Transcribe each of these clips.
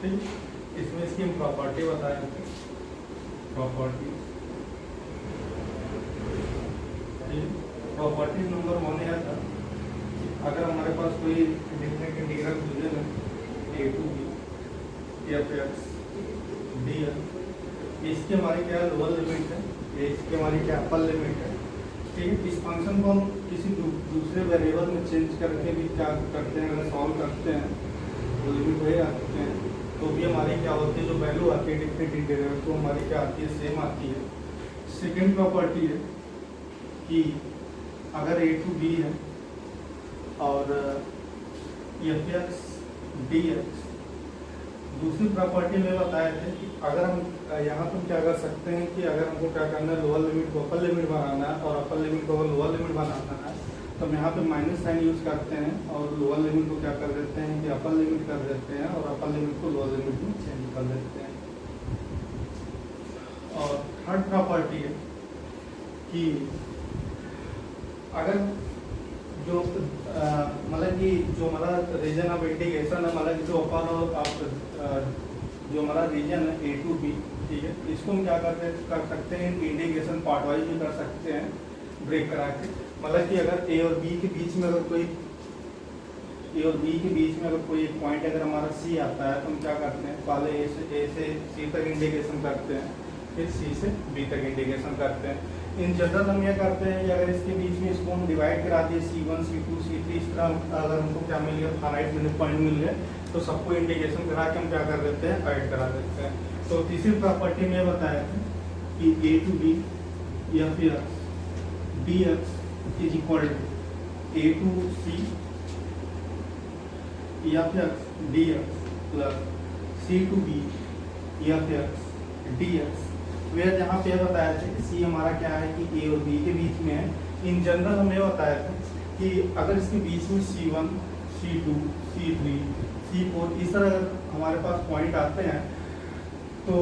ठीक, इसमें इसकी हम प्रॉपर्टी बताए थे, प्रॉपर्टी प्रॉपर्टी नंबर 1 यह था, अगर हमारे पास कोई डिफरेंट इंटीग्रल गिवन है a to b f x dl, इसकी हमारी क्या लोअर लिमिट है, ये इसकी हमारी क्या अपर लिमिट है। ठीक है, इस फंक्शन को हम किसी दूसरे वेरिएबल में चेंज करके भी क्या करते हैं, अगर सॉल्व करते हैं तो लिमिट वही आते हैं, तो भी हमारी क्या होती है, जो वैल्यू आती है डिफरेंट इंटीग्रल तो हमारी क्या आती है, सेम आती है। सेकेंड प्रॉपर्टी है कि अगर a to b है और एफ एक्स डी एक्स, दूसरी प्रॉपर्टी में बताए थे कि अगर हम यहाँ पर क्या कर सकते हैं कि अगर हमको क्या करना है, लोअर लिमिट को अपर लिमिट बनाना है और अपर लिमिट को लोअर लिमिट बनाना है, तो हम यहाँ पे माइनस साइन यूज करते हैं और लोअर लिमिट को क्या कर देते हैं कि अपर लिमिट कर देते हैं और अपर लिमिट को लोअर लिमिट में चेंज कर देते हैं। और थर्ड प्रॉपर्टी है कि अगर जो मतलब कि जो हमारा रीजन ऑफ इंटीग्रेशन है, मतलब कि जो अपर और जो हमारा रीजन है a to b, ठीक है, इसको हम क्या कर सकते हैं, इंटीग्रेशन पार्ट वाइज भी कर सकते हैं ब्रेक करा के। मतलब कि अगर a और b के बीच में अगर कोई एक पॉइंट अगर हमारा c आता है तो हम क्या करते हैं, पहले a से c तक इंटीग्रेशन करते हैं, फिर c से b तक इंटीग्रेशन करते हैं। इन जनरल हम यह करते हैं कि अगर इसके बीच में इसको हम डिवाइड करा दिए c1 c2 c3, इस तरह अगर हमको क्या मिल गया, फाइनाइट मिनट पॉइंट मिल गए, तो सबको इंटीग्रेशन करा के हम क्या कर देते हैं, ऐड करा देते हैं। तो तीसरी प्रॉपर्टी में बताया था कि a to b f x dx is equal to a to c f x dx plus c to b f x dx। Where जहाँ पे बताया था कि c हमारा क्या है कि a और b के बीच में है। इन जनरल हमें बताया था कि अगर इसके बीच में c1 c2 c3 c4 इस तरह अगर हमारे पास पॉइंट आते हैं तो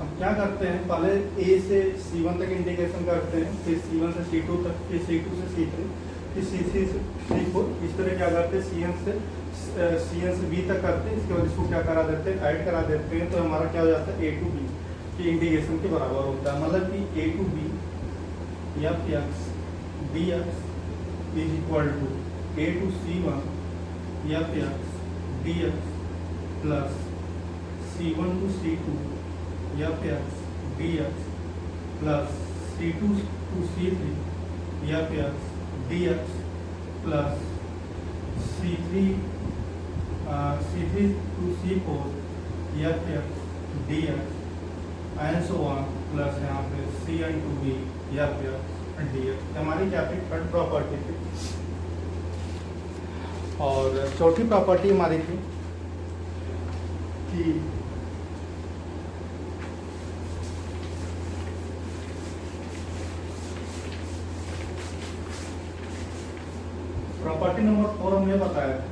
हम क्या करते हैं, पहले a से c1 तक इंटीग्रेशन करते हैं, फिर c1 से c2 तक, फिर c2 से c3, फिर c3 से c4, इस तरह क्या करते हैं, cn से b तक करते हैं। इसके बाद इसको क्या करा देते हैं, ऐड करा देते हैं, तो हमारा क्या हो जाता है, a to b की इंटीग्रेशन के बराबर होता है। मतलब कि a to b f x dx is equal to a to c1 f x dx plus c1 to c2 f x dx plus c2 to c3 f x dx plus c3 to c4 f x dx and so on, plus यहाँ पे cn to b f x dx। हमारी क्या थी, third property थी। और चौथी property हमारी थी कि प्रॉपर्टी नंबर 4 हमें बताया था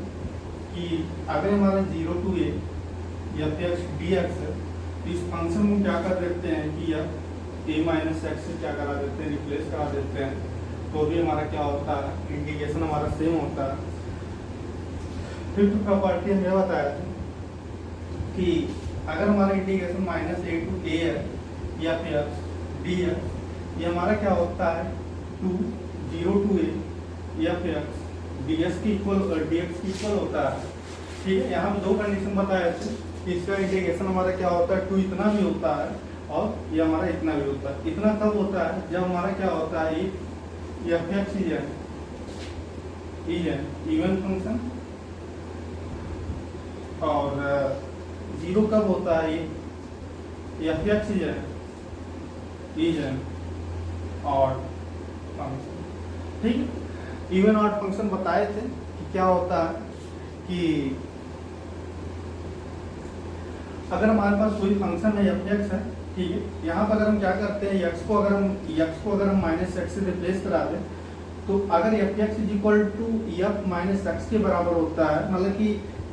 कि अगर हमारा 0 to a F x dx है, तो इस फंक्शन में क्या कर देते हैं कि a माइनस एक्स से क्या करा देते हैं, रिप्लेस करा देते हैं, तो भी हमारा क्या होता है, इंटीग्रेशन हमारा सेम होता है। फिफ्थ प्रॉपर्टी हमें बताया था कि अगर हमारा integration minus a to a है या फिर dx, ये हमारा क्या होता है, 0 to a या फिर dx की इक्वल होता है। ठीक है, यहाँ पे दो कंडीशन बताए थे, इसका इंटीग्रेशन हमारा क्या होता है, 2 इतना भी होता है और ये हमारा इतना भी होता है। इतना कब होता है, जब हमारा क्या होता है, एफ एक्स इवन फंक्शन, और 0 कब होता है, ये एफ एक्स और फंक्शन। ठीक, इवन और फंक्शन बताए थे कि क्या होता है कि अगर हमारे पास कोई फंक्शन है एफ एक्स है, ठीक है, यहाँ पर अगर हम क्या करते हैं, एक्स को अगर हम माइनस एक्स से रिप्लेस करा दें, तो अगर f x is equal to f minus x के बराबर होता है, मतलब कि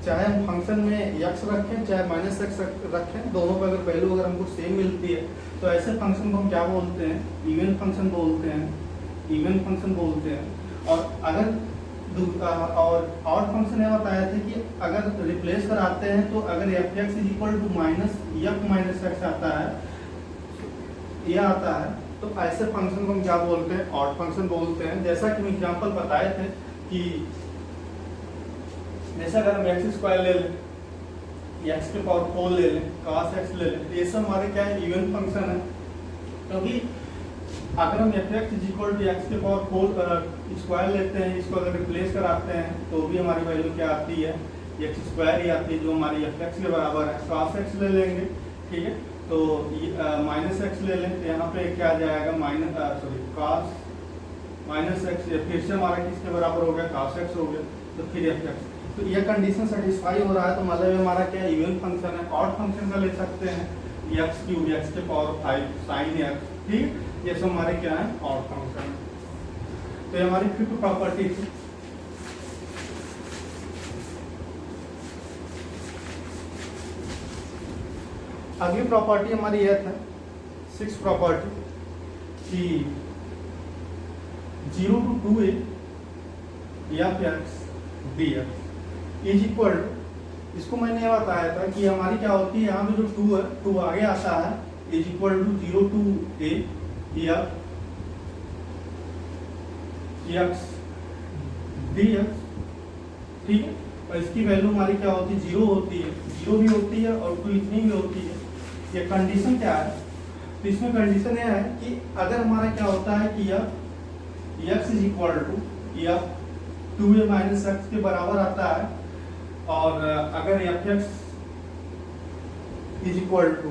चाहे हम फंक्शन में एक्स रखें चाहे माइनस एक्स रखें, दोनों पर अगर वैल्यू अगर हमको सेम मिलती है, तो ऐसे फंक्शन को हम क्या बोलते हैं, इवन फंक्शन बोलते हैं। और अगर और फंक्शन ये बताया था कि अगर रिप्लेस कराते हैं तो अगर f x is equal to minus f minus x आता है, ये आता है, तो ऐसे फंक्शन को हम क्या बोलते हैं? ऑड फंक्शन बोलते हैं। जैसा कि हम एग्जांपल बताए थे कि जैसा अगर हम एक्स स्क्वायर ले लें, एक्स के पावर 4 ले लें, cos x ले लें, तो ये सब हमारे क्या है? इवन फंक्शन है। क्योंकि अगर हम f x is equal to x के पावर 4 स्क्वायर लेते हैं, इसको अगर रिप्लेस कराते हैं तो भी हमारी वैल्यू क्या आती है? एक्स स्क्वायर ही आती है, जो हमारी एफ एक्स के बराबर है। cos x ले लेंगे, ठीक है, तो माइनस एक्स ले लें, तो यहाँ पे क्या आ जाएगा? cos माइनस एक्स, फिर से हमारा किसके बराबर हो गया? cos x हो गया, तो फिर एफ एक्स। तो ये कंडीशन सेटिस्फाई हो रहा है, तो मतलब हमारा क्या इवन फंक्शन है। ऑड फंक्शन का ले सकते हैं एक्स क्यूब, एक्स के पावर 5 साइन एक्स, ठीक, ये सब हमारे क्या है? Odd function. तो ये हमारी फिफ्थ प्रॉपर्टी थी। अगली प्रॉपर्टी हमारी यह था, सिक्स प्रॉपर्टी, कि 0 to 2a f x D x is equal to, इसको मैंने ये बताया था कि हमारी क्या होती है, यहाँ पे जो 2 है, 2 आगे आता है, is equal to 0 to a F x D x, ठीक है। और इसकी वैल्यू हमारी क्या होती है? 0 होती है, 0 भी होती है और 2 इतनी भी होती है। ये कंडीशन क्या है? तो इसमें कंडीशन यह है कि अगर हमारा क्या होता है कि x is equal to f 2a minus x के बराबर आता है, और अगर f x is equal to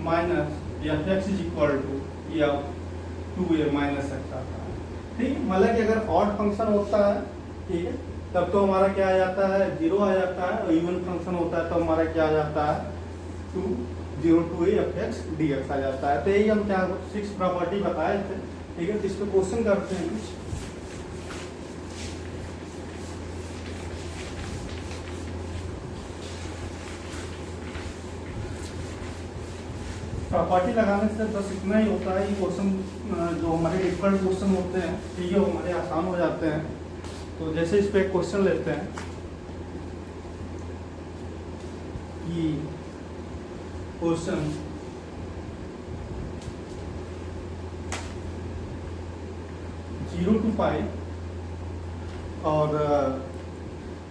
minus f x is equal to f 2a minus x आता है, ठीक है। मतलब कि अगर ऑड फंक्शन होता है, ठीक है, तब तो हमारा क्या आ जाता है? 0 आ जाता है। और इवन फंक्शन होता है तो हमारा क्या आ जाता है? 0 to a F x D X आ जाता है। तो यही हम क्या 6 प्रॉपर्टी बताए थे, ठीक है। तो इसको क्वेश्चन करते हैं कुछ। प्रॉपर्टी लगाने से बस इतना ही होता है। ये क्वेश्चन जो हमारे डिफिकल्ट क्वेश्चन होते हैं, ठीक है, वो हमारे आसान हो जाते हैं। तो जैसे इस पे एक क्वेश्चन लेते हैं कि क्वेश्चन 0 to पाई और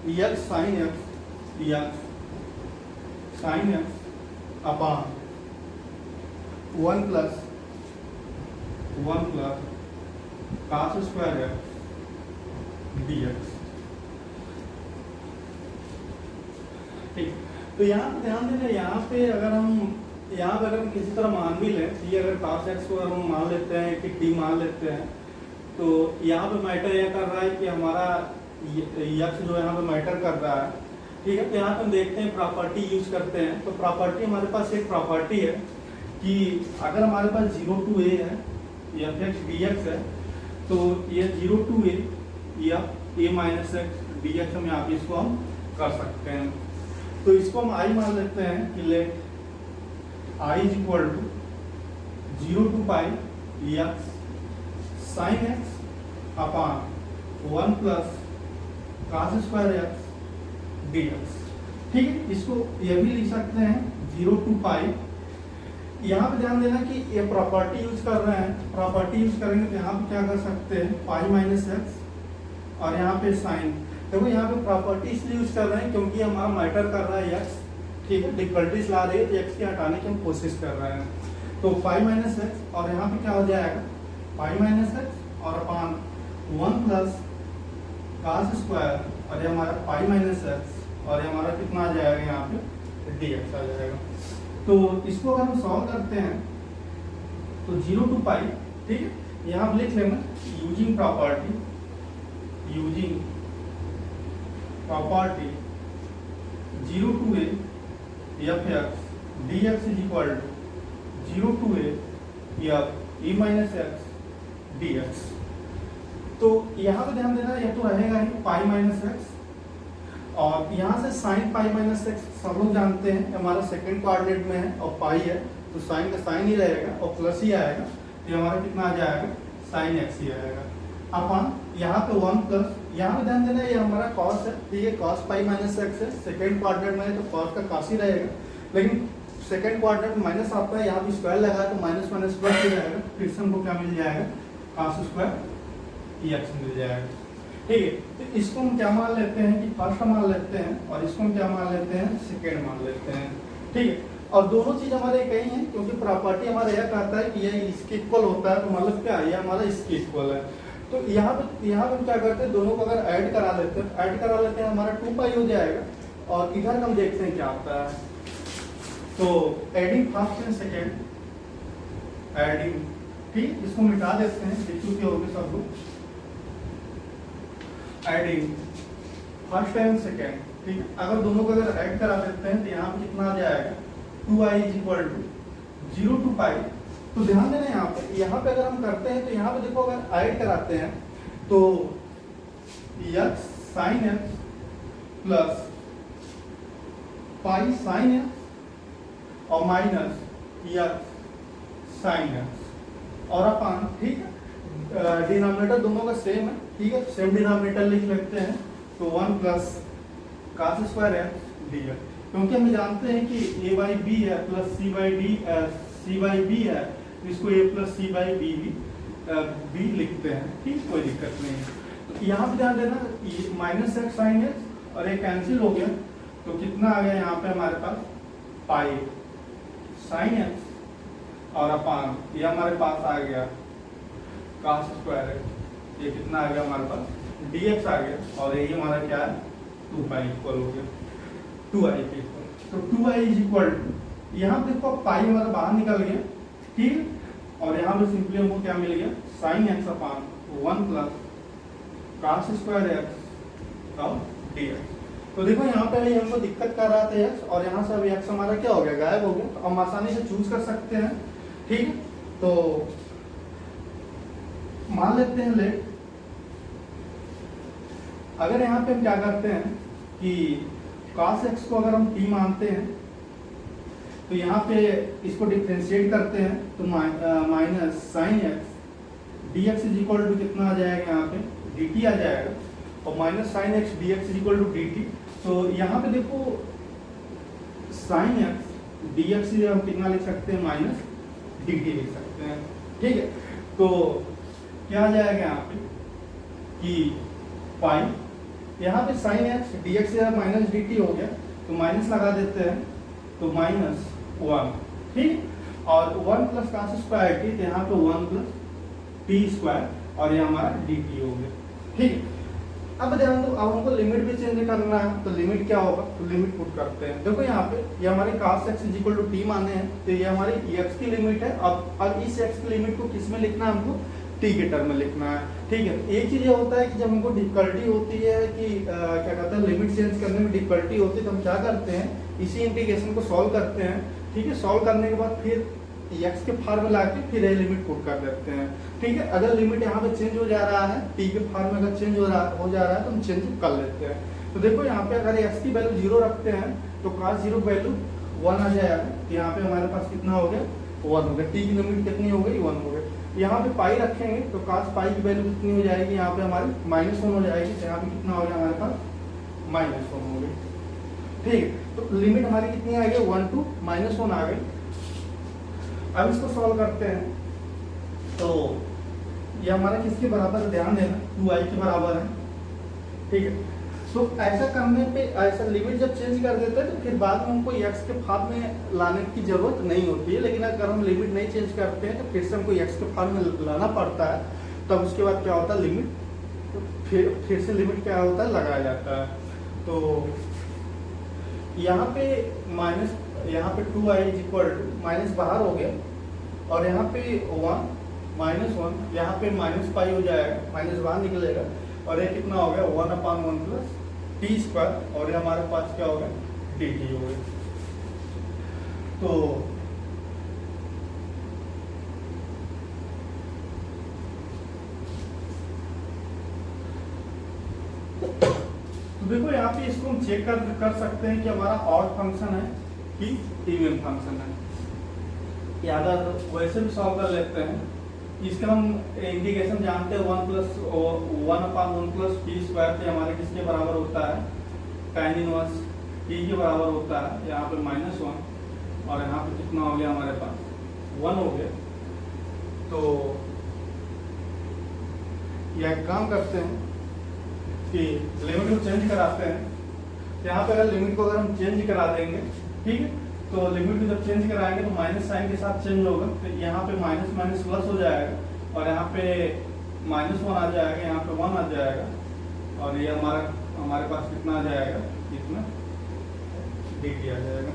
x sine x upon 1 plus cos square x dx, ठीक। तो यहाँ पे ध्यान देना, यहाँ पे अगर हम किसी तरह मान भी लें, ये अगर cos x को हम मान लेते हैं कि t मान लेते हैं, तो यहाँ पे मैटर यह कर रहा है कि हमारा x जो यहाँ पे मैटर कर रहा है, ठीक है। तो यहाँ पे हम देखते हैं प्रॉपर्टी यूज करते हैं। तो प्रॉपर्टी हमारे पास एक प्रॉपर्टी है कि अगर हमारे पास 0 to a है, एफ एक्स डी एक्स है, तो ये 0 to a या a minus x D x हम यहाँ पे इसको हम कर सकते हैं। तो इसको हम i मान लेते हैं कि let i is equal to 0 to pi x sine x upon 1 plus cos square x D x, ठीक है। इसको ये भी लिख सकते हैं 0 to पाई। यहाँ पे ध्यान देना कि ये प्रॉपर्टी यूज कर रहे हैं, प्रॉपर्टी यूज करेंगे तो यहाँ पे क्या कर सकते हैं? पाई माइनस एक्स और यहाँ पे साइन। देखो यहाँ पे प्रॉपर्टी इसलिए यूज कर रहे हैं क्योंकि हमारा मैटर कर रहा है एक्स, ठीक है, डिफिकल्टीज ला रही है, तो एक्स के हटाने की हम कोशिश कर रहे हैं। तो पाई माइनस एक्स और यहाँ पे क्या हो जाएगा? पाई माइनस एक्स और अपॉन 1 प्लस cos स्क्वायर, और ये हमारा पाई माइनस एक्स और ये हमारा कितना आ जाएगा? यहाँ पे डी एक्स आ जाएगा। तो इसको अगर हम सॉल्व करते हैं तो 0 to पाई, ठीक है, यहाँ आप लिख लेना using property 0 to a F x D x is equal to 0 to a f e minus x D x. तो यहाँ पे ध्यान देना, यह तो रहेगा ही पाई माइनस एक्स, और यहाँ से साइन पाई माइनस एक्स सब लोग जानते हैं हमारा सेकंड कोऑर्डिनेट में है और पाई है, तो साइन का साइन ही रहेगा और प्लस ही आएगा, ये हमारा कितना आ जाएगा, साइन एक्स ही आएगा। अपन यहाँ पे 1 प्लस, यहाँ पे ध्यान देना ये हमारा कॉस है, ठीक है, कॉस पाई माइनस एक्स है। सेकेंड क्वाड्रेंट में तो कॉस का कॉस ही रहेगा, लेकिन सेकेंड क्वाड्रेंट में माइनस आता है, यहाँ पे स्क्वायर लगा तो माइनस माइनस प्लस हो जाएगा, फिर से हमको क्या मिल जाएगा, कॉस स्क्वायर एक्स मिल जाएगा। ठीक है, तो इसको हम क्या मान लेते हैं कि फर्स्ट मान लेते हैं, और इसको हम क्या मान लेते हैं, सेकेंड मान लेते हैं। ठीक है, और दोनों चीज हमारे एक ही है, क्योंकि प्रॉपर्टी हमारा यह कहता है कि यह इसके इक्वल होता है, तो मतलब क्या है, यह हमारा इसके इक्वल है। तो यहाँ पे हम क्या करते हैं, दोनों को अगर ऐड करा लेते हैं हमारा 2 पाई हो जाएगा, और इधर हम देखते हैं क्या आता है। तो adding first and second, adding, ठीक, इसको मिटा देते हैं, देखो क्या होगा सब लोग, एडिंग फर्स्ट एंड सेकेंड, ठीक है, अगर दोनों को अगर ऐड करा देते हैं तो यहाँ पे कितना आ जाएगा, 2i is equal to 0 to pi. तो ध्यान देना यहाँ पे अगर हम करते हैं तो यहाँ पे देखो अगर ऐड कराते हैं तो x sine x plus pi sine x और माइनस x साइन x, और अपन, ठीक है, डिनोमिनेटर दोनों का सेम है, ठीक है, सेम डिनोमिनेटर लिख लेते हैं, तो 1 plus cos square x dx, क्योंकि हम जानते हैं कि a बाई बी है प्लस c बाई बी है, तो इसको a plus c by b लिखते हैं, ठीक, कोई दिक्कत नहीं है। तो यहाँ पे ध्यान देना माइनस एक्स साइन एक्स और एक कैंसिल हो गया, तो कितना आ गया यहाँ पे हमारे पास, पाई साइन एक्स, और अपान ये हमारे पास आ गया cos स्क्वायर एक्स, ये कितना आ गया हमारे पास, dx आ गया, और ये हमारा क्या है, 2 पाई इक्वल हो गया 2i के इक्वल। तो 2i इज इक्वल टू, यहाँ पे देखो पाई हमारा बाहर निकल गया, ठीक, और यहाँ पे सिंपली हमको क्या मिल गया, साइन एक्स अपान 1 प्लस cos स्क्वायर एक्स और dx। तो देखो यहाँ पे हमको दिक्कत कर रहा था x, और यहाँ से अभी x हमारा क्या हो गया, गायब हो गया, तो हम आसानी से चूज कर सकते हैं, ठीक। तो मान लेते हैं लेट, अगर यहाँ पे हम क्या करते हैं कि cos x को अगर हम t मानते हैं तो यहाँ पे इसको डिफरेंशिएट करते हैं, तो minus sine x dx is equal to कितना आ जाएगा, यहाँ पे dt आ जाएगा, और minus sine x dx is equal to dt। तो यहाँ पे देखो साइन एक्स dx हम कितना लिख सकते हैं, माइनस dt लिख सकते हैं, ठीक है। तो क्या आ जाएगा यहाँ पे कि पाई, यहाँ पे साइन एक्स dx से माइनस dt हो गया, तो माइनस लगा देते हैं, तो माइनस 1, ठीक, और 1 प्लस cos स्क्वायर टी, तो यहाँ पे 1 प्लस टी स्क्वायर, और ये हमारा dt हो गया, ठीक। अब ध्यान दो, अब हमको लिमिट भी चेंज करना है, तो लिमिट क्या होगा, तो लिमिट पुट करते हैं। देखो यहाँ पे ये हमारे cos x is equal to t माने हैं, तो ये हमारी x की लिमिट है। अब इस x की लिमिट को किस में लिखना है, हमको t के टर्म में लिखना है, ठीक है। एक चीज ये होता है कि जब हमको डिफिकल्टी होती है कि क्या कहते हैं, लिमिट चेंज करने में डिफिकल्टी होती है, तो हम क्या करते हैं, इसी इंटीग्रेशन को सॉल्व करते हैं, ठीक है। सॉल्व करने के बाद फिर x के फॉर्म में लाके फिर ये लिमिट पुट कर देते हैं, ठीक है। अगर लिमिट यहाँ पे चेंज हो जा रहा है, t के फॉर्म में अगर चेंज हो जा रहा है तो हम चेंज कर लेते हैं। तो देखो यहाँ पे अगर x की वैल्यू 0 रखते हैं तो cos 0 की वैल्यू 1 आ जाएगा, तो यहाँ पे हमारे पास कितना हो गया, 1 हो गया। t की लिमिट कितनी हो गई, 1 हो गई। यहाँ पे पाई रखेंगे तो cos पाई की वैल्यू कितनी हो जाएगी, यहाँ पे हमारी -1 हो जाएगी, तो यहाँ पे कितना हो गया हमारे पास, -1 हो गई, ठीक है। तो लिमिट हमारी कितनी आ गई, 1 to -1 आ गई। अब इसको सॉल्व करते हैं, तो ये हमारा किसके बराबर है, ध्यान देना 2i के बराबर है, ठीक है। तो ऐसा करने पे, ऐसा लिमिट जब चेंज कर देते हैं तो फिर बाद में हमको x के फॉर्म में लाने की जरूरत नहीं होती है, लेकिन अगर हम लिमिट नहीं चेंज करते हैं तो फिर से हमको x के फॉर्म में लाना पड़ता है। तब उसके बाद क्या होता है, लिमिट फिर से लिमिट क्या होता है, लगाया जाता है। तो यहाँ पे माइनस, यहाँ पे 2i is equal to, minus बाहर हो गया, और यहाँ पे 1 -1, यहाँ पे माइनस पाई हो जाएगा, माइनस बाहर निकलेगा, और ये कितना हो गया, 1/1 प्लस टी स्क्वायर, और ये हमारे पास क्या हो गया, dt हो गया। तो देखो यहाँ पे इसको हम चेक कर सकते हैं कि हमारा ऑड फंक्शन है कि इवन फंक्शन है, या अगर वैसे भी सॉल्व कर लेते हैं इसका हम इंटीग्रेशन जानते हैं 1/1 + t² हमारे किसके बराबर होता है, tan इनवर्स t के बराबर होता है। यहाँ पे -1 और यहाँ पे कितना हो गया हमारे पास 1 हो गया। तो यह एक काम करते हैं कि लिमिट को चेंज कराते हैं। यहाँ पे अगर लिमिट को अगर हम चेंज करा देंगे, ठीक है, तो लिमिट को जब चेंज कराएंगे तो माइनस साइन के साथ चेंज होगा, तो यहाँ पे माइनस माइनस प्लस हो जाएगा और यहाँ पे -1 आ जाएगा, यहाँ पे 1 आ जाएगा और ये हमारे पास कितना आ जाएगा, इतना डिग्री आ जाएगा।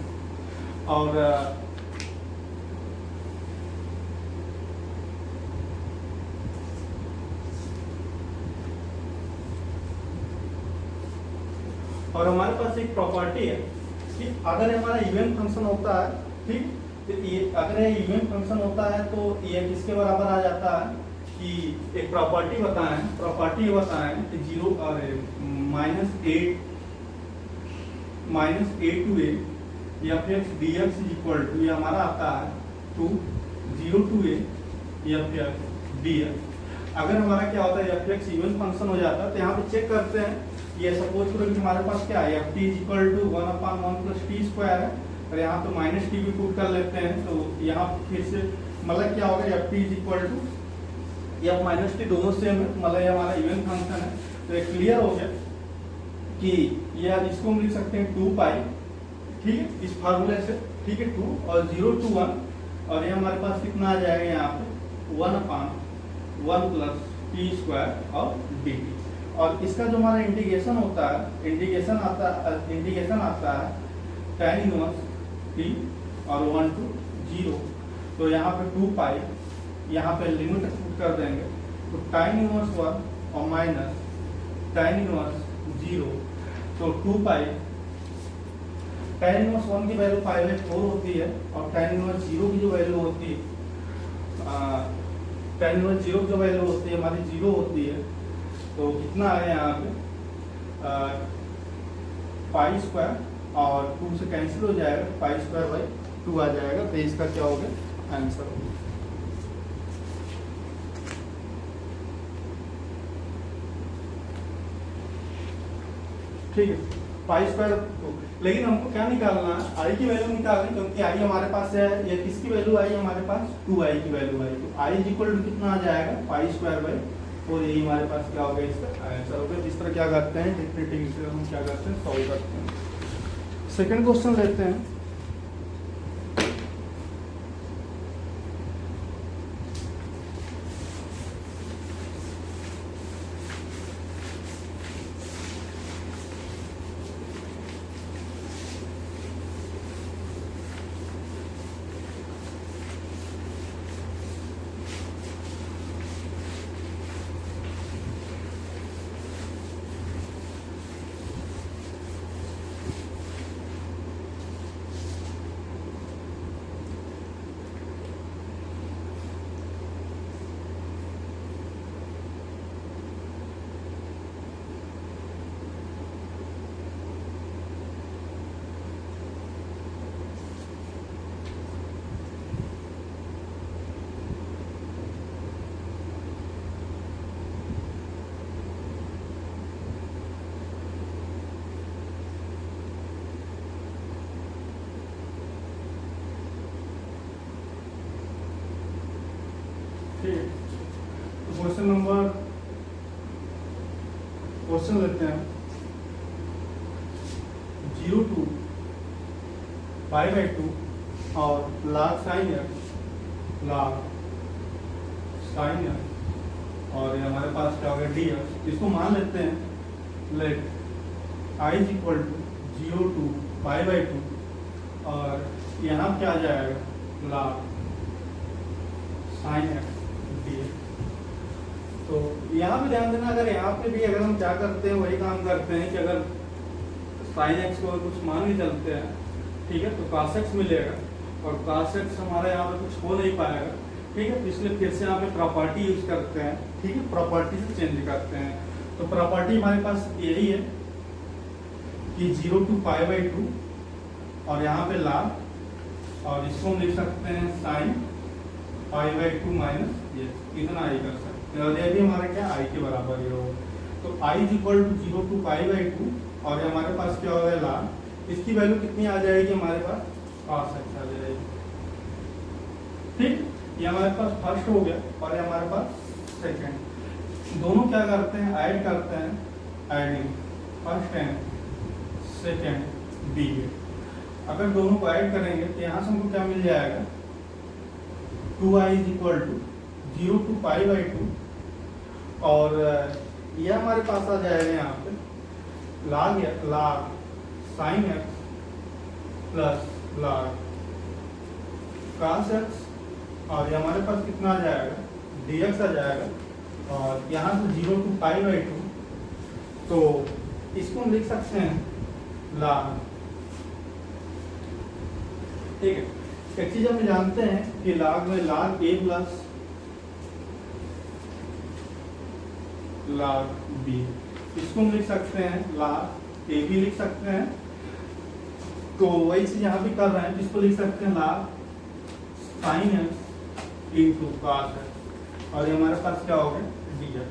और हमारे पास एक प्रॉपर्टी है कि अगर हमारा इवन फंक्शन होता है, ठीक, तो ये अगर ये इवन फंक्शन होता है तो ये किसके बराबर आ जाता है कि एक प्रॉपर्टी बताएं कि 0 और -a to a fx dx = ये हमारा आता है 0 to a fx dx। अगर हमारा क्या होता है fx इवन फंक्शन हो जाता है तो यहाँ पे चेक करते हैं, ये सपोज करो कि हमारे पास क्या है ft = 1/1 + t² है और यहाँ पे -t भी पुट कर लेते हैं। तो यहाँ फिर से मतलब क्या होगा ft = f - t दोनों सेम है, मतलब ये हमारा इवन फंक्शन है। तो ये क्लियर हो गया कि ये इसको हम लिख सकते हैं 2π, ठीक है, इस फार्मूले से, ठीक है, 2 और 0 to 1 और ये हमारे पास कितना आ जाएगा यहाँ पे 1/1 + t² और dt। और इसका जो हमारा इंटीग्रेशन होता है, इंटीग्रेशन आता है tan इनवर्स t और 1 to 0। तो यहाँ पे 2π, यहाँ पे लिमिट पुट कर देंगे तो tan इनवर्स 1 और माइनस tan इनवर्स 0, तो 2π। tan इनवर्स 1 की वैल्यू π/4 होती है और tan इनवर्स 0 की जो वैल्यू होती है, tan इनवर्स 0 की जो वैल्यू होती है हमारी 0 होती है। तो कितना है यहाँ पे π² और 2 से कैंसिल हो जाएगा, π²/2 आ जाएगा। तो इसका क्या हो गया आंसर हो गया। ठीक है, π², लेकिन हमको क्या निकालना है, आई की वैल्यू निकालनी, क्योंकि आई हमारे पास है, ये किसकी वैल्यू आई हमारे पास 2i की वैल्यू आई। तो i = कितना आ जाएगा π² और यही हमारे पास क्या होगा इसका आंसर होगा। इस तरह क्या करते हैं डिफरेंट से हम क्या करते हैं सॉल्व करते हैं। सेकंड क्वेश्चन लेते हैं। क्वेश्चन लेते हैं 0 to π/2 और log sin और ये हमारे पास क्या होगा dx। इसको मान लेते हैं लेट i = 0 to π/2 और यहाँ क्या आ जाएगा log sin x dx। तो यहाँ पे ध्यान देना, अगर यहाँ पे भी अगर हम क्या करते हैं वही काम करते हैं कि अगर sin x को कुछ मान के चलते हैं, ठीक है, तो cos x मिलेगा और cos x हमारा यहाँ पे कुछ हो नहीं पाएगा, ठीक है, तो इसलिए फिर से यहाँ पे प्रॉपर्टी यूज करते हैं, ठीक है, प्रॉपर्टी से चेंज करते हैं। तो प्रॉपर्टी हमारे पास यही है कि 0 to π/2 और यहाँ पे log और इसको हम लिख सकते हैं sin pi by to minus इतना आई कर सकते हैं, और ये भी हमारा क्या आई के बराबर ही होगा। तो I is equal to 0 to pi by two, और हमारे पास क्या होगा लाग, इसकी वैल्यू कितनी आ जाएगी हमारे पास, cos x आ जाएगी। ठीक, ये हमारे पास फर्स्ट हो गया और ये हमारे पास सेकंड। दोनों क्या करते हैं, ऐड करते हैं, adding first and second b. अगर दोनों को ऐड करेंगे तो यहाँ से हमको क्या मिल जाएगा, 2i is equal to 0 to pi by two, और यह हमारे पास आ जाएगा यहाँ पे log sine x plus log cos x, और ये हमारे पास कितना आ जाएगा, dx आ जाएगा, और यहाँ से 0 टू पाई बाई टू, तो इसको हम लिख सकते हैं लाग। ठीक है, एक चीज हम जानते हैं कि लाग में लाग a प्लस लाग b, इसको हम लिख सकते हैं लाग a भी लिख सकते हैं। तो वही चीज यहाँ भी कर रहे हैं, जिसको लिख सकते हैं लाग sine x into cos x, और ये हमारे पास क्या हो गया dx।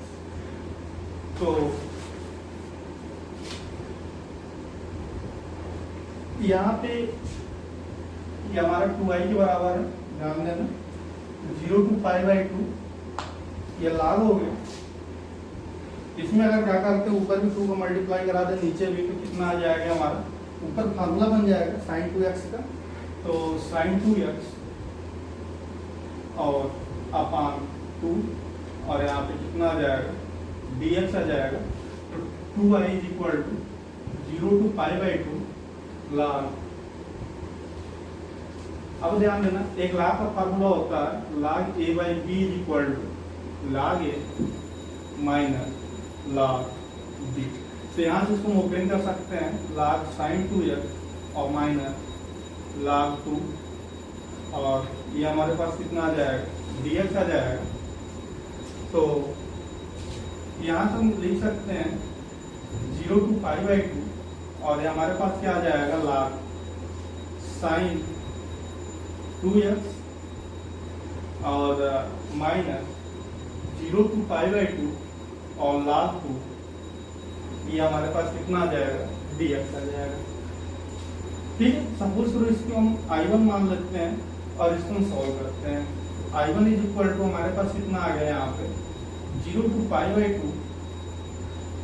तो यहाँ पे ये हमारा 2i के बराबर है, ध्यान देना, 0 टू पाई बाई टू, ये लाग हो गया। इसमें अगर क्या करते हैं, ऊपर भी 2 को मल्टीप्लाई करा दे, नीचे भी, तो कितना आ जाएगा हमारा, ऊपर फार्मूला बन जाएगा साइन 2x का, तो साइन 2x और अपान 2, और यहाँ पे कितना आ जाएगा, dx आ जाएगा। तो 2i is equal to 0 to pi by two log. अब ध्यान देना, एक लाग का फार्मूला होता है log a by b is equal to log a minus log b। तो यहाँ से इसको ओपन कर सकते हैं, लाग साइन 2x और माइनस लाग 2, और ये हमारे पास कितना आ जाएगा, dx आ जाएगा। तो यहाँ से हम लिख सकते हैं 0 टू पाई बाई टू, और ये हमारे पास क्या आ जाएगा, लाग साइन 2x और minus 0 to pi by two और लाग 2, ये हमारे पास कितना आ जाएगा, dx आ जाएगा। ठीक है, सपोज करो इसको हम I1 मान लेते हैं और इसको हम सॉल्व करते हैं। I1 इज इक्वल टू हमारे पास कितना आ गया यहाँ पे, 0 टू पाई बाई टू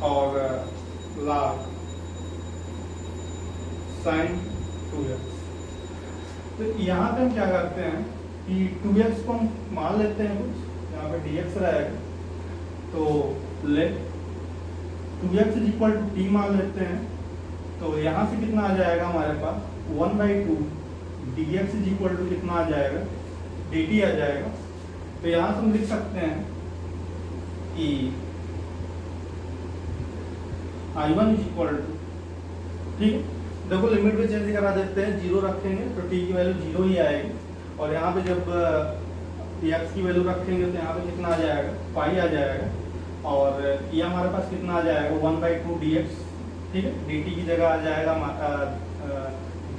और लाग साइन 2x। तो यहाँ पे हम क्या करते हैं कि 2x को हम मान लेते हैं कुछ, यहाँ पे dx रहेगा, तो let 2x is equal to t मान लेते हैं। तो यहाँ से कितना आ जाएगा हमारे पास, 1/2 dx इज इक्वल टू कितना आ जाएगा, dt आ जाएगा। तो यहाँ से हम लिख सकते हैं कि I1 इज इक्वल टू, ठीक है, देखो लिमिट में चेंज करा देते हैं, 0 रखेंगे तो t की वैल्यू 0 ही आएगी, और यहाँ पे जब x की वैल्यू रखेंगे तो यहाँ पे कितना आ जाएगा, पाई आ जाएगा, और ये हमारे पास कितना आ जाएगा, 1/2 dx। ठीक है, dt की जगह आ जाएगा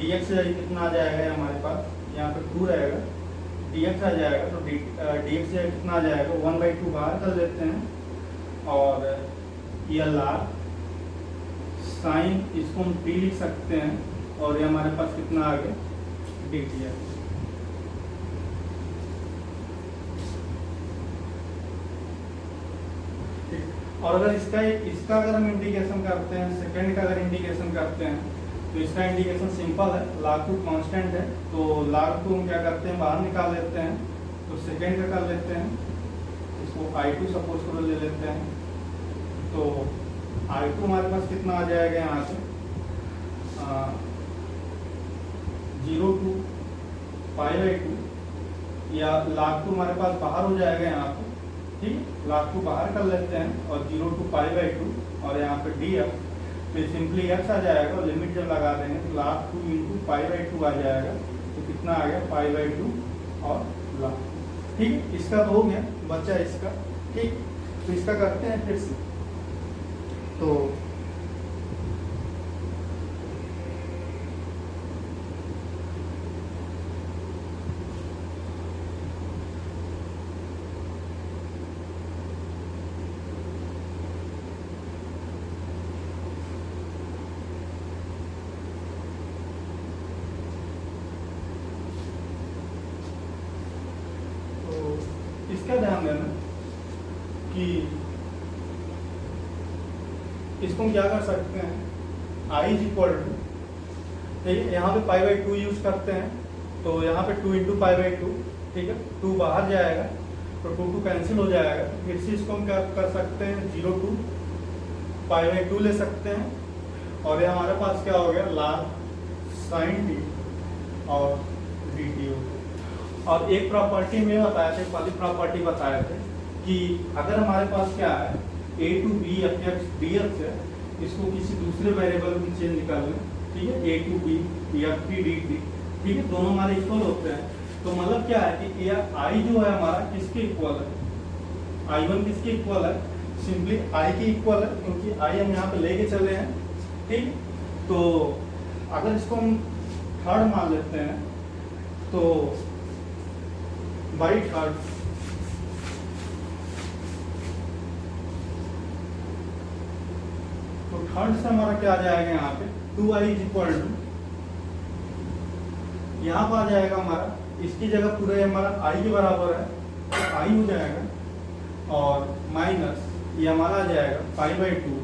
dx से कितना आ जाएगा हमारे पास, यहाँ पे 2 रहेगा, dx आ जाएगा, तो dx से कितना आ जाएगा, 1/2 बाहर कर लेते हैं, और ये लाग साइन, इसको हम t लिख सकते हैं, और ये हमारे पास कितना आ गया, dt है। और अगर इसका अगर हम इंडिकेशन करते हैं, सेकंड का अगर इंडिकेशन करते हैं, तो इसका इंडिकेशन सिंपल है, log 2 कांस्टेंट है, तो log 2 हम क्या करते हैं, बाहर निकाल लेते हैं, तो सेकंड का कर लेते हैं, इसको I2 सपोज करो ले लेते हैं। तो I2 हमारे पास कितना आ जाएगा यहाँ से, 0 टू पाई बाई टू, या log 2 हमारे पास बाहर हो जाएगा यहाँ पे, ठीक, log 2 बाहर कर लेते हैं, और 0 टू पाई बाई टू, और यहाँ पे df, तो सिंपली x आ जाएगा, और लिमिट जब लगा देंगे तो log 2 into pi by two आ जाएगा, तो कितना आ गया, पाई बाई टू और log। ठीक, इसका तो हो गया, बचा इसका। ठीक, तो इसका करते हैं फिर से। तो इसका ध्यान देना कि इसको हम क्या कर सकते हैं, आई इज इक्वल टू, ठीक है, यहाँ पे पाई बाई 2 यूज करते हैं, तो यहाँ पे 2 इंटू पाई बाई 2, ठीक है, 2 बाहर जाएगा तो 2 2 कैंसिल हो जाएगा। फिर से इसको हम क्या कर सकते हैं, 0 टू पाई बाई 2 ले सकते हैं, और ये हमारे पास क्या हो गया, log sin t और dt हो गया। और एक प्रॉपर्टी में बताए थे, पहली प्रॉपर्टी बताए थे कि अगर हमारे पास क्या है, a to b f dx है, इसको किसी दूसरे वेरिएबल में चेंज कर लें, ठीक है, a to b f dt, ठीक है, दोनों हमारे इक्वल होते हैं। तो मतलब क्या है कि ये i जो है हमारा किसके इक्वल है, i1 किसके इक्वल है, सिंपली i के इक्वल है, क्योंकि i हम यहाँ पे लेके चले हैं, ठीक। तो अगर इसको हम थर्ड मान लेते हैं तो बाई थर्ड, तो थर्ड से हमारा क्या आ जाएगा, यहाँ पे 2i इज इक्वल टू, यहाँ पर आ जाएगा हमारा, इसकी जगह पूरा हमारा i के बराबर है तो i हो जाएगा, और माइनस ये हमारा आ जाएगा पाई बाई 2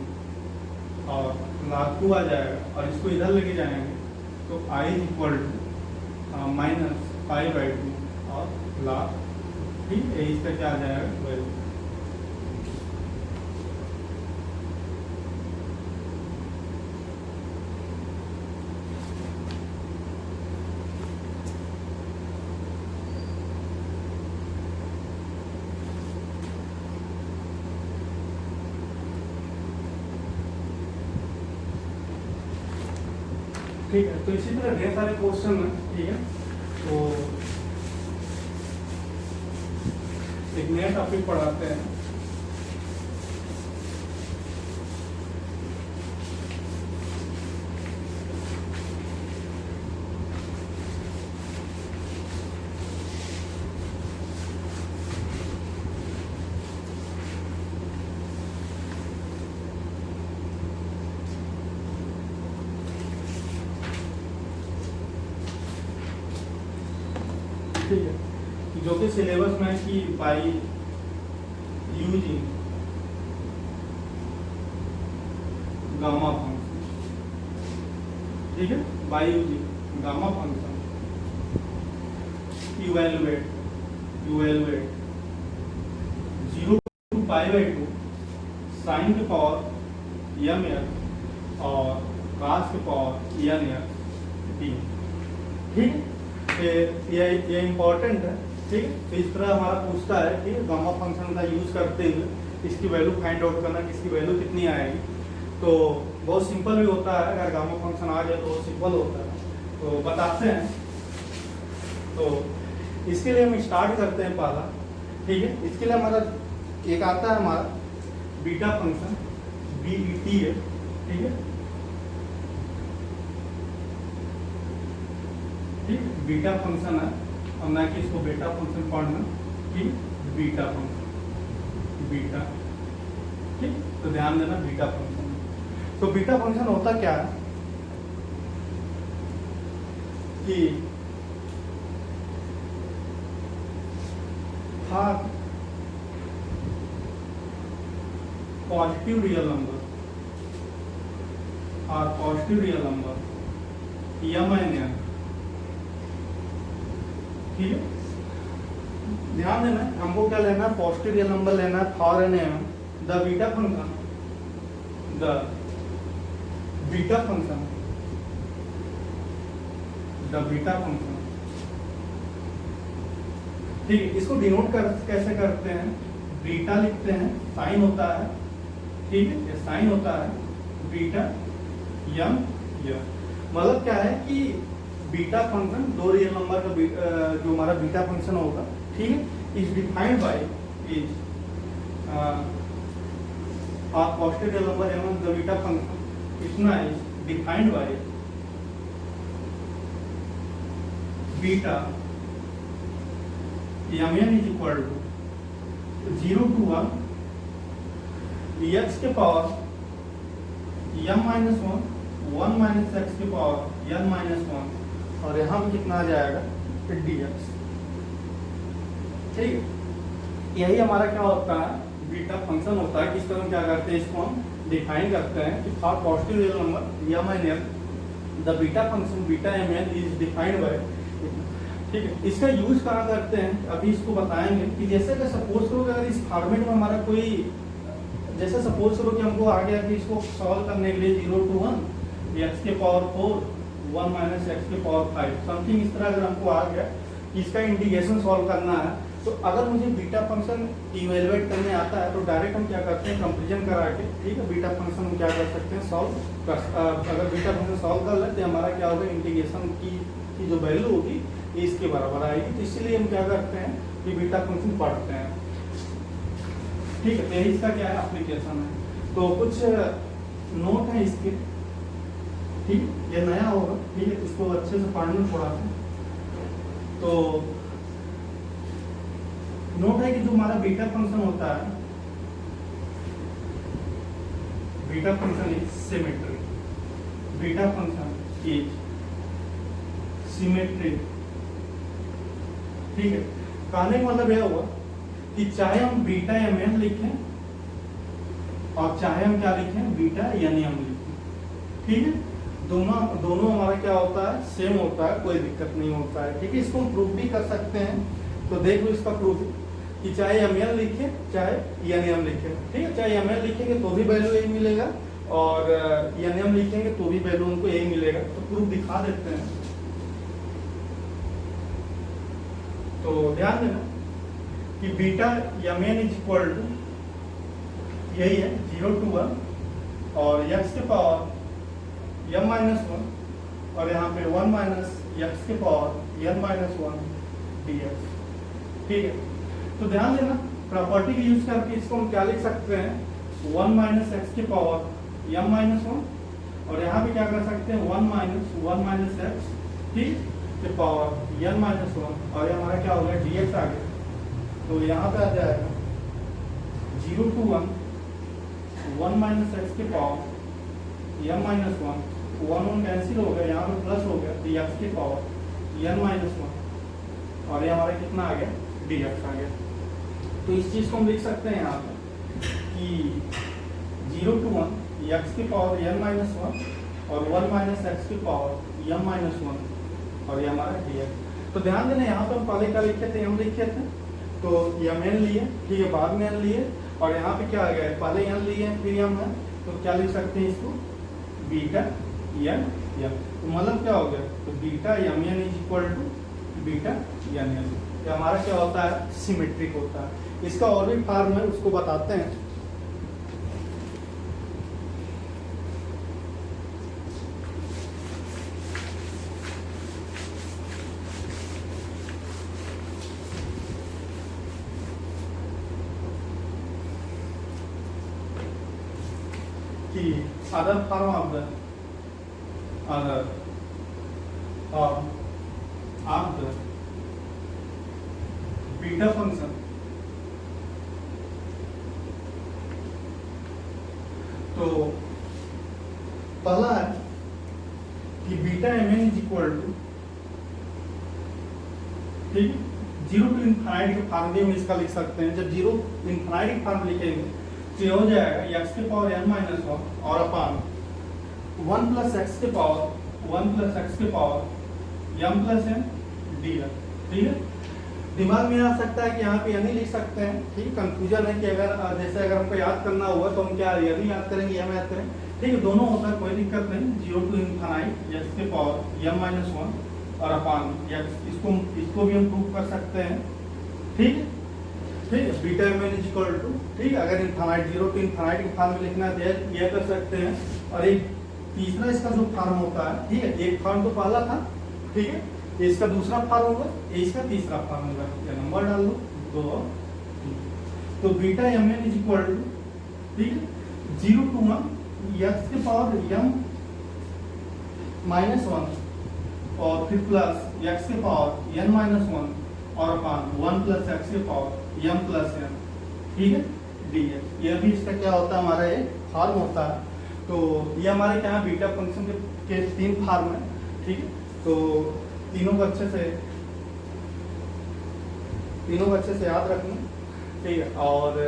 और log 2 आ जाएगा, और इसको इधर लेके जाएंगे तो i is equal to minus pi by 2 और log, ठीक है, इसका क्या आ जाएगा वैल्यू। ठीक है, तो इसी तरह ढेर सारे क्वेश्चन हैं, ठीक है। तो एक नया टॉपिक पढ़ाते हैं, ठीक है, जो कि सिलेबस में है कि बाई यूजिंग गामा फंक्शन, ठीक है, by using gamma function evaluate 0 to pi by 2 sine के पावर m x और cos के पावर n x t, ठीक है। ये इम्पोर्टेंट है, ठीक है। तो इस तरह हमारा पूछता है कि गामा फंक्शन का यूज करते हुए इसकी वैल्यू फाइंड आउट करना, कि इसकी वैल्यू कितनी आएगी। तो बहुत सिंपल भी होता है, अगर गामा फंक्शन आ जाए तो बहुत सिंपल होता है। तो बताते हैं, तो इसके लिए हम स्टार्ट करते हैं पहला, ठीक है। इसके लिए हमारा एक आता है हमारा बीटा फंक्शन, BET है, ठीक है, ठीक, बीटा फंक्शन है, और ना कि इसको बेटा फंक्शन पढ़ना, ठीक, बीटा फंक्शन, बीटा, ठीक। तो ध्यान देना बीटा फंक्शन। तो बीटा फंक्शन होता क्या है कि पॉजिटिव रियल नंबर और पॉजिटिव रियल नंबर m, ठीक है। ध्यान देना, हमको क्या लेना है, पॉजिटिव रियल नंबर लेना है for n m the beta function, the beta function, the beta function, ठीक है। इसको डिनोट कैसे करते हैं, बीटा लिखते हैं, साइन होता है, ठीक है, ये साइन होता है, बीटा यम, मतलब क्या है कि बीटा फंक्शन दो रियल नंबर का जो हमारा बीटा फंक्शन होगा, ठीक है, is defined by is positive real number एवं द बीटा फंक्शन इतना is defined by beta mn is equal to 0 to 1 x के power m minus 1 minus x के पावर n माइनस 1, और यहाँ कितना आ जाएगा dx, ठीक है। यही हमारा क्या होता है, बीटा फंक्शन होता है। किस तरह क्या करते हैं, इसको हम डिफाइन करते हैं कि for positive real number m n n the beta function beta m n is defined by, ठीक है। इसका यूज कहाँ करते हैं अभी इसको बताएंगे कि जैसे कि सपोज करो कि अगर इस फॉर्मेट में हमारा कोई, जैसे सपोज करो कि हमको आ गया कि इसको सॉल्व करने के लिए 0 to 1 एक्स के पावर 4 1 माइनस एक्स के पावर 5 समथिंग इस तरह अगर हमको आ गया कि इसका इंटीग्रेशन सॉल्व करना है, तो अगर मुझे बीटा फंक्शन इवेलुएट करने आता है तो डायरेक्ट हम क्या करते हैं, कंपेरिजन करा के, ठीक है, बीटा फंक्शन हम क्या कर सकते हैं, सॉल्व कर, अगर बीटा फंक्शन सॉल्व कर लेते हैं हमारा क्या होगा, इंटीग्रेशन की जो वैल्यू होगी इसके बराबर आएगी। तो इसीलिए हम क्या करते हैं कि बीटा फंक्शन पढ़ते हैं, ठीक है। तो इसका क्या है, एप्लीकेशन है। तो कुछ नोट है इसके, ठीक, ये नया होगा, ठीक है, इसको अच्छे से पढ़ना थोड़ा सा। तो नोट है कि जो हमारा बीटा फंक्शन होता है, beta function is symmetric, beta function is symmetric, ठीक है। कहने का मतलब यह हुआ कि चाहे हम बीटा एम एन लिखें और चाहे हम क्या लिखें, बीटा एन एम लिखें, ठीक है, दोनों हमारा क्या होता है, सेम होता है, कोई दिक्कत नहीं होता है, ठीक है। इसको हम प्रूफ भी कर सकते हैं। तो देख लो इसका प्रूफ कि चाहे एम एन लिखे चाहे एन एम लिखे, ठीक है, चाहे एम एन लिखेंगे तो भी वैल्यू यही मिलेगा और एन एम लिखेंगे तो भी वैल्यू उनको यही मिलेगा। तो प्रूफ दिखा देते हैं। तो ध्यान देना कि beta m n is equal to यही है 0 to 1 और एक्स के पावर m माइनस 1 और यहाँ पे 1 माइनस एक्स के पावर n माइनस 1 dx, ठीक है। तो ध्यान देना प्रॉपर्टी का यूज करके इसको हम क्या लिख सकते हैं, 1 माइनस एक्स के पावर m माइनस 1 और यहाँ पे क्या कर सकते हैं 1 माइनस एक्स, ठीक, के पावर n माइनस 1 और ये हमारा क्या हो गया dx आ गया। तो यहाँ पे आ जाएगा 0 to 1 माइनस एक्स के पावर m माइनस 1 कैंसिल हो गया, यहाँ पे प्लस हो गया तो एक्स के पावर n माइनस 1 और ये हमारा कितना आ गया, dx आ गया। तो इस चीज को हम लिख सकते हैं यहाँ पे कि 0 to 1 एक्स के पावर n माइनस 1 और 1 माइनस एक्स के पावर m माइनस 1 और ये हमारा dx। तो ध्यान देना यहाँ पे हम पहले क्या लिखे थे, m लिखे थे, तो m n लिए, ठीक है, बाद में n लिए और यहाँ पे क्या आ गया, पहले n लिए फिर m है, तो क्या लिख सकते हैं इसको, बीटा एन एम। तो मतलब क्या हो गया, तो beta m n is equal to beta n m. ये हमारा क्या होता है, सिमेट्रिक होता है। इसका और भी फॉर्म है, उसको बताते हैं। कि other form of the beta function, तो पहला है कि beta m n is equal to, ठीक है, 0 to इनफाइनाइट के फॉर्म में इसका लिख सकते हैं। जब 0 इनफाइनाइट के फॉर्म लिखेंगे तो ये हो जाएगा एक्स के पावर n माइनस 1 और अपान 1 प्लस एक्स के power m plus n dx, ठीक है। दिमाग में आ सकता है कि यहाँ पे यानी लिख सकते हैं, ठीक, कंफ्यूजन है कि अगर जैसे अगर हमको याद करना हुआ तो हम क्या यानी याद करेंगे, m याद करें, ठीक है, दोनों होता है, कोई दिक्कत नहीं। 0 to इनफाइनाइट एक्स के पावर m माइनस 1 और अपान एक्स, इसको भी हम प्रूव कर सकते हैं, ठीक है, ठीक है, beta m n is equal to, ठीक है, अगर इनफाइनाइट 0 to इनफाइनाइट के फॉर्म में लिखना है यह कर सकते हैं। और एक तीसरा इसका जो फॉर्म होता है, ठीक है, एक फॉर्म तो पहला था, ठीक है, इसका दूसरा फॉर्म होगा, इसका तीसरा फॉर्म होगा, या नंबर डाल दो 2 और 3। तो beta m n is equal to, ठीक है, 0 to 1 एक्स के पावर m माइनस 1 और फिर प्लस एक्स के पावर n माइनस 1 और अपान 1 प्लस एक्स के पावर m प्लस n, ठीक है, dx। ये भी इसका क्या होता है, हमारा एक फॉर्म होता है। तो ये हमारे क्या है, बीटा फंक्शन के 3 फॉर्म है, ठीक है। तो तीनों को अच्छे से याद रखना। ठीक है। और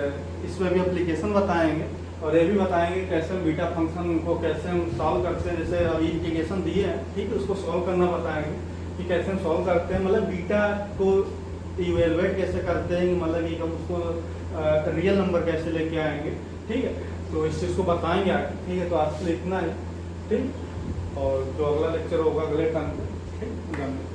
इसमें भी एप्लीकेशन बताएंगे और ये भी बताएंगे कैसे हम बीटा फंक्शन को कैसे हम सॉल्व करते हैं। जैसे अभी इंटीग्रेशन दिए हैं, ठीक है, उसको सॉल्व करना बताएंगे कि कैसे हम सॉल्व करते हैं, मतलब बीटा को इवेलुएट कैसे करते हैं, मतलब कि हम उसको रियल नंबर कैसे लेके आएंगे, ठीक है। तो इस चीज़ को बताएंगे आगे, ठीक है। तो आज के लिए इतना है, ठीक। और जो अगला लेक्चर होगा अगले टाइम, ठीक।